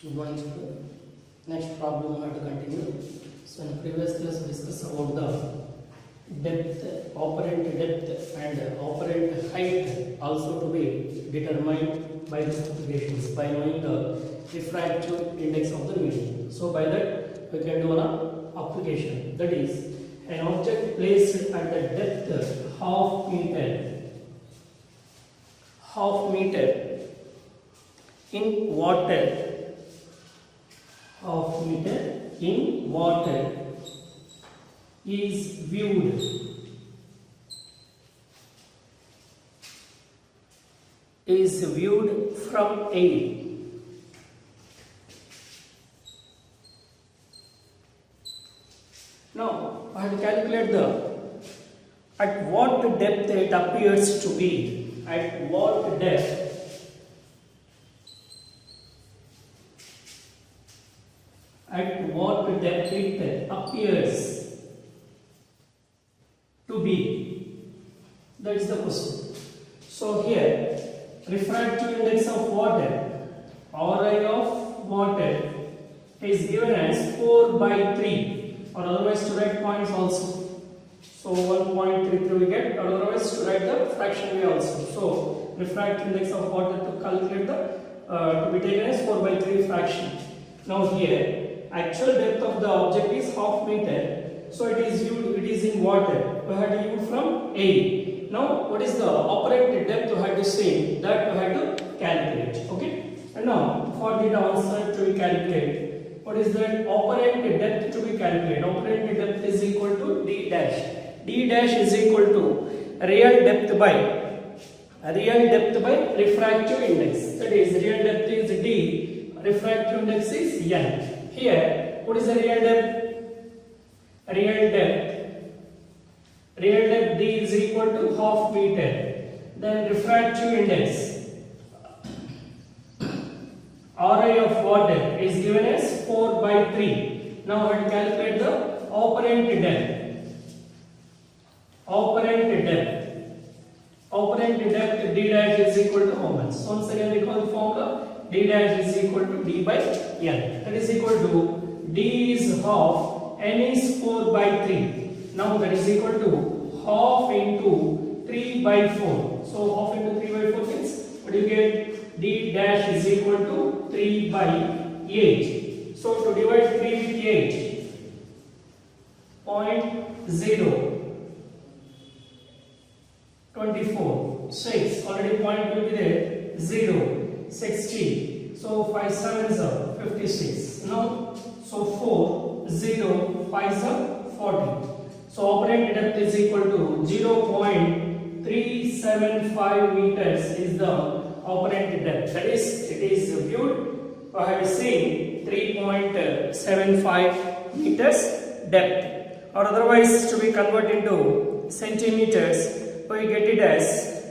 Good morning, student. Next problem we have to continue. So in previous class we discussed about the depth, operant depth and operant height also to be determined by these applications by knowing the refractive index of the medium. So by that we can do an application, that is an object placed at the depth half meter in water, half meter in water is viewed from air. Now I have to calculate at what depth it appears to be. At what depth it appears to be. That is the question. So here, refractive index of water, Ri of water is given as 4 by 3, or otherwise to write points also. So 1.33 we get, or otherwise to write the fraction way also. So refractive index of water to calculate to be taken as 4 by 3 fraction. Now here, actual depth of the object is half meter, so it is in water. We have to view from A. Now what is the operant depth we have to say, that we have to calculate. Okay, and now for the answer to be calculated, what is that operant depth to be calculated? Operant depth is equal to d dash. D dash is equal to real depth by refractive index. That is, real depth is d, refractive index is n. Here, what is the real depth? Real depth d is equal to half meter. Then refractive index Ri of water is given as 4 by 3. Now I will calculate the operant depth. Operant depth d dash is equal to how much? So once again recall the formula. D dash is equal to d by n. That is equal to d is half, n is 4 by 3. Now that is equal to half into 3 by 4. So half into 3 by 4 means what do you get? D dash is equal to 3 by 8. So to divide 3 with 8, 0.0 24, 6, already point will be there, 0. 60, so 5 7s are 56. Now, so 4, 0, 5s are 40. So operant depth is equal to 0.375 meters is the operant depth. That is, it is viewed, I have seen 3.75 meters depth, or otherwise to be converted into centimeters, we get it as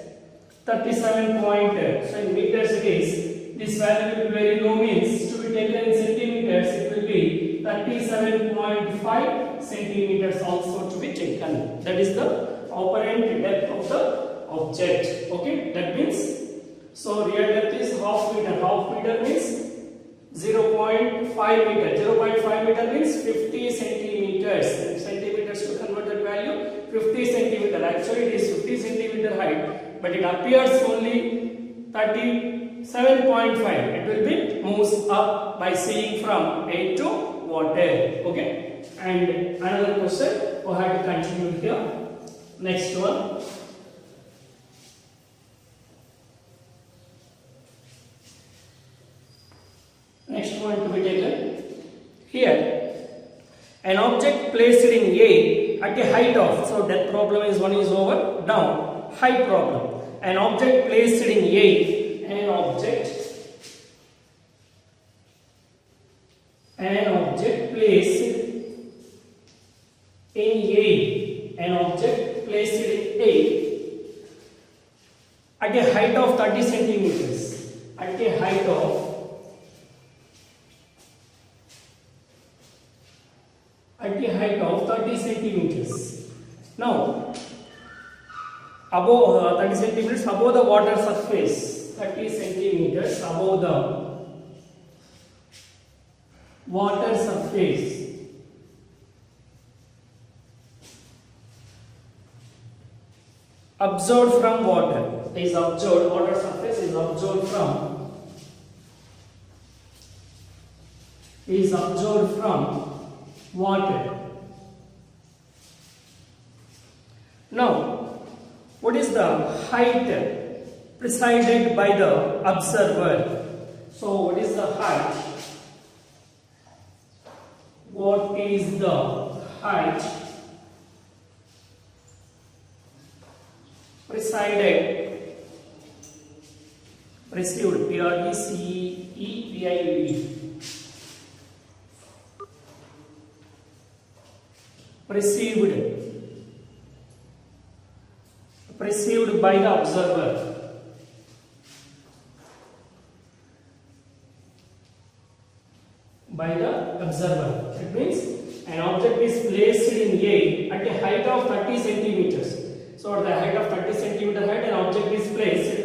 37 point, so in meters it is, this value will be very low, means to be taken in centimeters it will be 37.5 centimeters also to be taken. That is the operant depth of the object. Okay, that means, so real depth is half meter means 0.5 meter, 0.5 meter means 50 centimeters, centimeters to convert that value, 50 centimeter, actually it is 50 centimeter height, but it appears only 37.5. It will be moves up by seeing from air to water. Okay, and another question we have to continue here. Next one. Next one to be taken here. An object placed in A at a height of, so that problem is one is over. Now height problem. An object placed in A, an object placed in A at a height of 30 centimeters. At a height of 30 centimeters. Now, above 30 centimeters above the water surface, 30 centimeters above the water surface. Absorbed from water. Is absorbed, water surface is absorbed from water. Now, what is the height presided by the observer? So, what is the height? What is the height received, perceived by the observer. That means an object is placed in A at a height of 30 centimeters. So at the height of 30 centimeter height, an object is placed.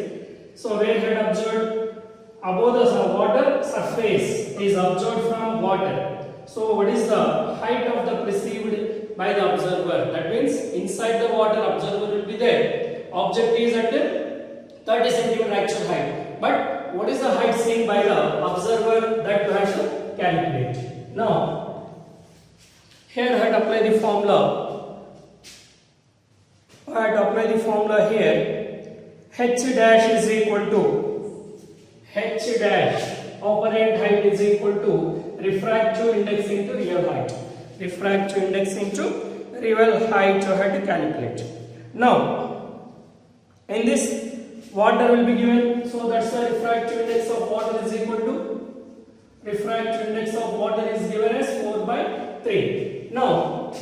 So where had observed above the water surface is observed from water. So what is the height of the perceived by the observer? That means inside the water observer will be there. Object is at 30 centimeter actual height. But what is the height seen by the observer? That we have to calculate. Now here I had to apply the formula. Here. H dash is equal to H dash apparent height is equal to refractive index into real height. Refractive index into real height you have to calculate. Now, in this water will be given, so that's the refractive index of water is equal to refractive index of water is given as 4 by 3. Now,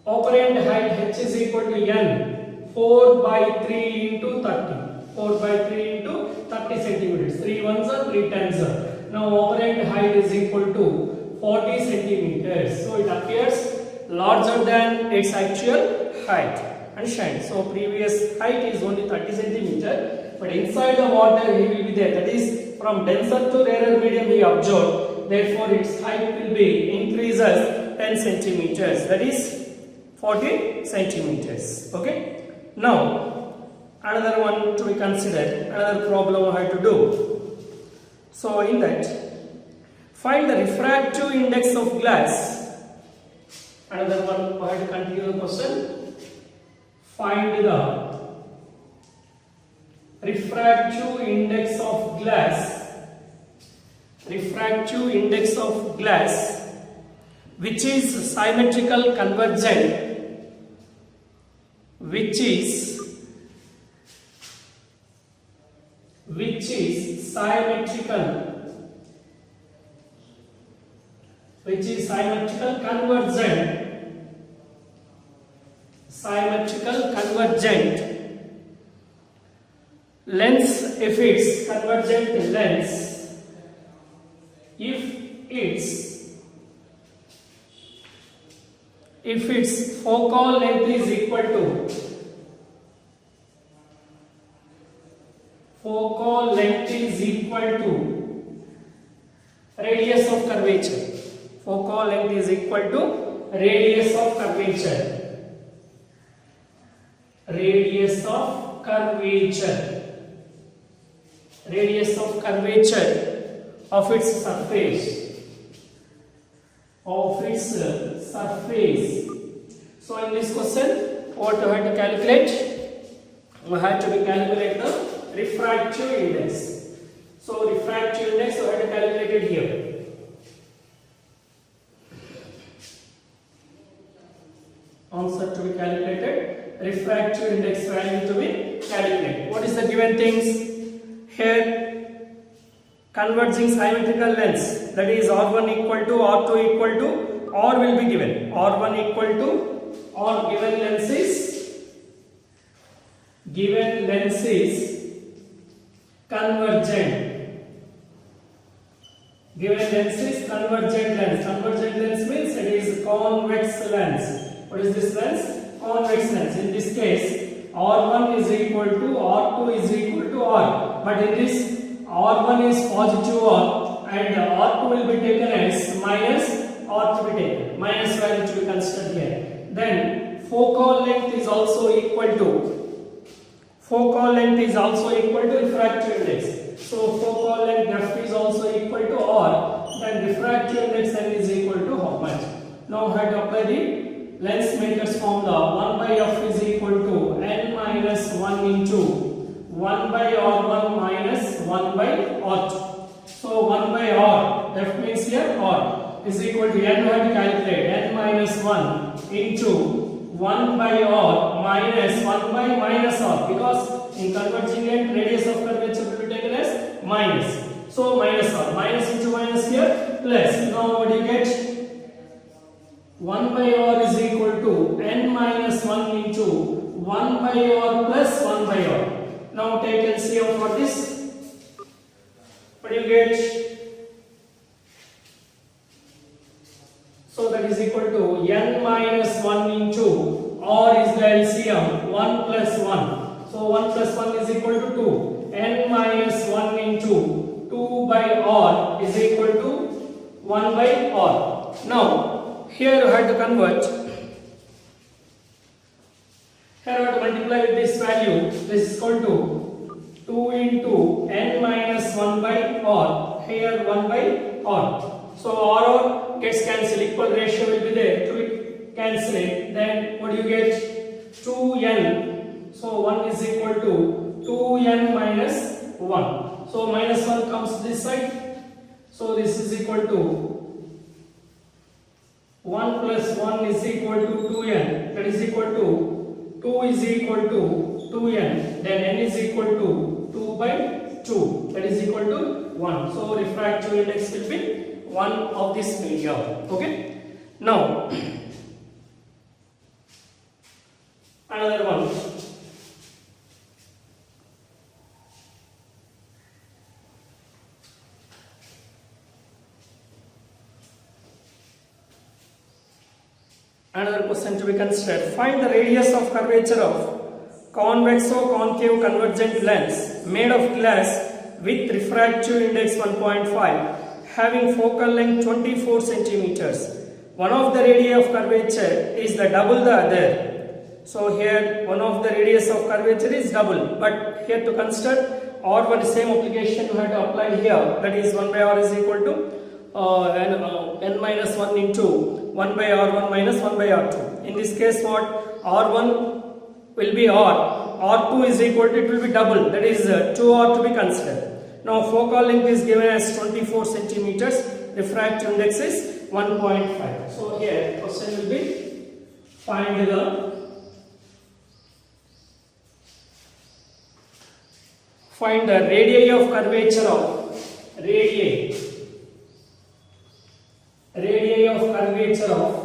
apparent height H is equal to N 4 by 3 into 30. 4 by 3 into 30 centimeters. 3 ones are 3 tens are. Now apparent height is equal to 40 centimeters. So it appears larger than its actual height. Understand? So previous height is only 30 centimeter, but inside the water he will be there. That is from denser to rarer medium he observed. Therefore its height will be increases 10 centimeters. That is 40 centimeters. Okay. Now, another one to be considered, another problem I have to do. So, in that, find the refractive index of glass. Another one, I have to continue the question. Find the refractive index of glass. Refractive index of glass, which is symmetrical convergent. Which is symmetrical convergent lens, if its convergent lens, if its focal length is equal to radius of curvature. Focal length is equal to radius of curvature. Radius of curvature of its surface. So in this question, what we have to calculate? We have to calculate the refractive index. So refractive index we have to calculate it here. Answer to be calculated. Refractive index value to be calculated. What is the given things? Here, converging symmetrical lens, that is R1 equal to R2 equal to R will be given. R1 equal to or given lens is convergent. Given lens is convergent lens. Convergent lens means it is convex lens. What is this lens? Convex lens. In this case, R1 is equal to R2 is equal to R. But in this, R1 is positive R, and R2 will be taken as minus R to be taken, minus value to be considered here. Then focal length is also equal to refractive index. So focal length F is also equal to R, then refractive index N is equal to how much? Now I have to apply the lens maker's formula. 1 by F is equal to N minus 1 into 1 by R1 minus 1 by R2. So 1 by R, F means here R, is equal to N. We have to calculate N minus 1 into 1 by R minus 1 by minus R, because in converging end radius of curvature will be taken as minus. So minus R, minus into minus here, plus. Now what do you get? 1 by R is equal to N minus 1 into 1 by R plus 1 by R. Now take LCM for this. What do you get? So that is equal to N minus 1 into R is the LCM, 1 plus 1. So 1 plus 1 is equal to 2. N minus 1 into 2 by R is equal to 1 by R. Now here you have to convert. Here I have to multiply with this value. This is equal to 2 into N minus 1 by R. Here 1 by R. So R gets cancelled. Equal ratio will be there. To be cancelled. Then what do you get? 2N. So 1 is equal to 2N minus 1. So minus 1 comes this side. So this is equal to 1 plus 1 is equal to 2N. That is equal to 2 is equal to 2N, then N is equal to 2 by 2, that is equal to 1. So refractive index will be 1 of this medium. Okay. Now another one. Another question to be considered. Find the radius of curvature of convexo-concave convergent lens made of glass with refractive index 1.5 having focal length 24 centimeters. One of the radii of curvature is the double the other. So here one of the radius of curvature is double, but here to consider R1 same application you have to apply here, that is 1 by R is equal to N minus 1 into 1 by R1 minus 1 by R2. In this case what? R1 will be R, R2 is equal to, it will be double, that is 2R to be considered. Now focal length is given as 24 centimeters, refractive index is 1.5. So here question will be find the radii of curvature of radii of curvature of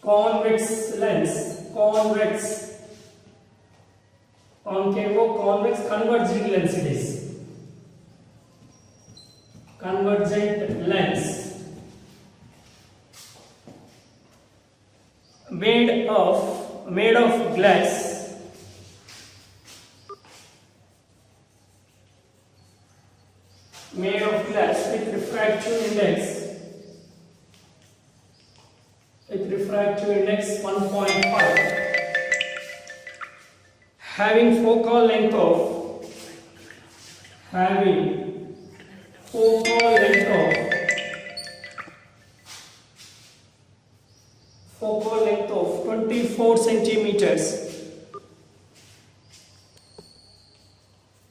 convex lens, convex converging lens, it is convergent lens made of glass with refractive index 1.5 having focal length of 24 centimeters.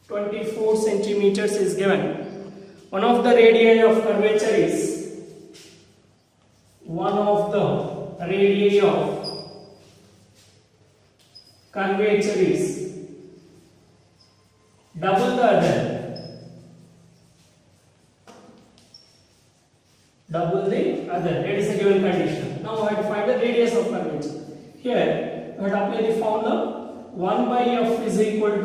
24 centimeters is given. One of the radii of curvature is double the other. That is a given condition. Now I have to find the radius of curvature. Here I have to apply the formula. 1 by F is equal to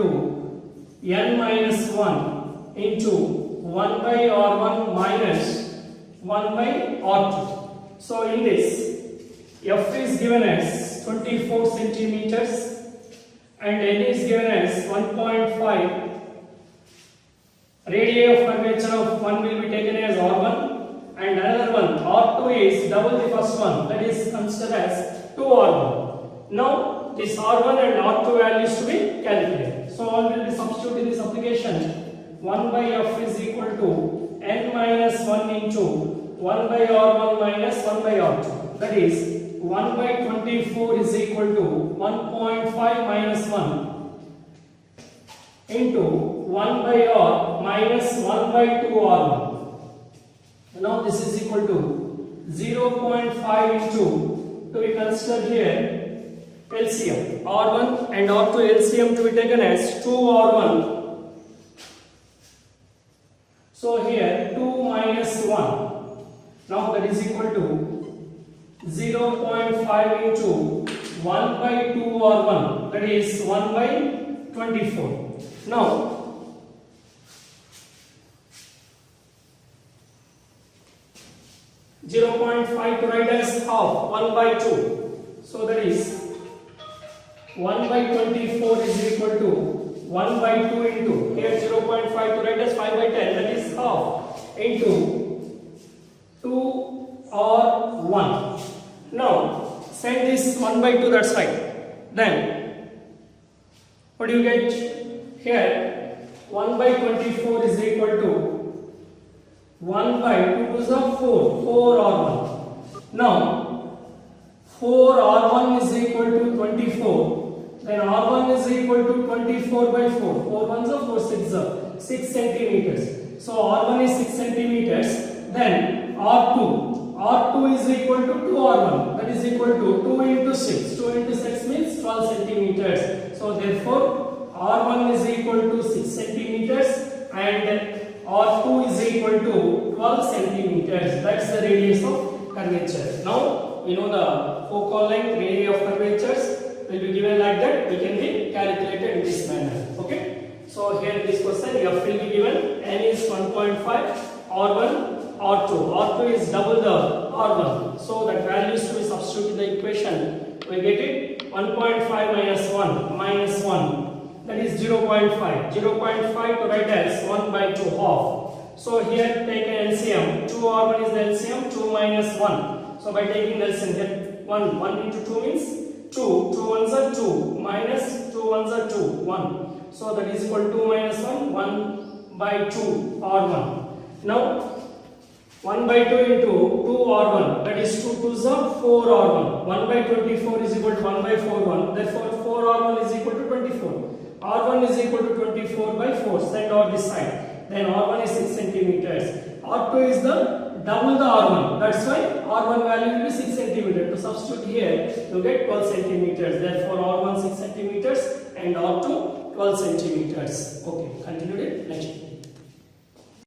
N minus 1 into 1 by R1 minus 1 by R2. So in this, F is given as 24 centimeters and n is given as 1.5. Radii of curvature of one will be taken as r1 and another one r2 is double the first one, that is considered as 2r1. Now this r1 and r2 values to be calculated. So all will be substituted in this application. 1 by f is equal to n minus 1 into 1 by r1 minus 1 by r2. That is 1 by 24 is equal to 1.5 minus 1 into 1 by r minus 1 by 2r1. Now this is equal to 0.5 into, to be considered here, LCM. R1 and R2 LCM to be taken as 2R1. So here 2 minus 1. Now that is equal to 0.5 into 1 by 2R1. That is 1 by 24. Now 0.5 to write as half, 1 by 2. So that is 1 by 24 is equal to 1 by 2 into, here 0.5 to write as 5 by 10, that is half, into 2 or 1. Now send this 1 by 2 that side. Then what do you get? Here 1 by 24 is equal to 1 by 2 is of 4 R1. Now 4 R1 is equal to 24. Then R1 is equal to 24 by 4. 4 ones are 4 6 are 6 centimeters. So R1 is 6 centimeters. Then R2 is equal to 2 R1. That is equal to 2 into 6. 2 into 6 means 12 centimeters. So therefore R1 is equal to 6 centimeters and R2 is equal to 12 centimeters. That's the radius of curvature. Now we know the focal length, radii of curvatures will be given like that. We can be calculated in this manner. Okay. So here this question f will be given. N is 1.5, R1, R2. R2 is double the R1. So that value is to be substituted in the equation. We get it 1.5 minus 1 minus 1. That is 0.5. 0.5 to write as 1 by 2 half. So here take an LCM. 2R1 is the LCM. 2 minus 1. So by taking the LCM here 1 into 2 means 2. 2 ones are 2 minus 2 ones are 2. 1. So that is equal to 2 minus 1. 1 by 2 R1. Now 1 by 2 into 2 R1. That is 2 2s are 4 R1. 1 by 24 is equal to 1 by 4 1. Therefore 4 R1 is equal to 24. R1 is equal to 24 by 4. Send out this side. Then R1 is 6 centimeters. R2 is the double the R1. That's why R1 value will be 6 centimeters. To substitute here, you get 12 centimeters. Therefore R1 6 centimeters and R2 12 centimeters. Okay, continue it next.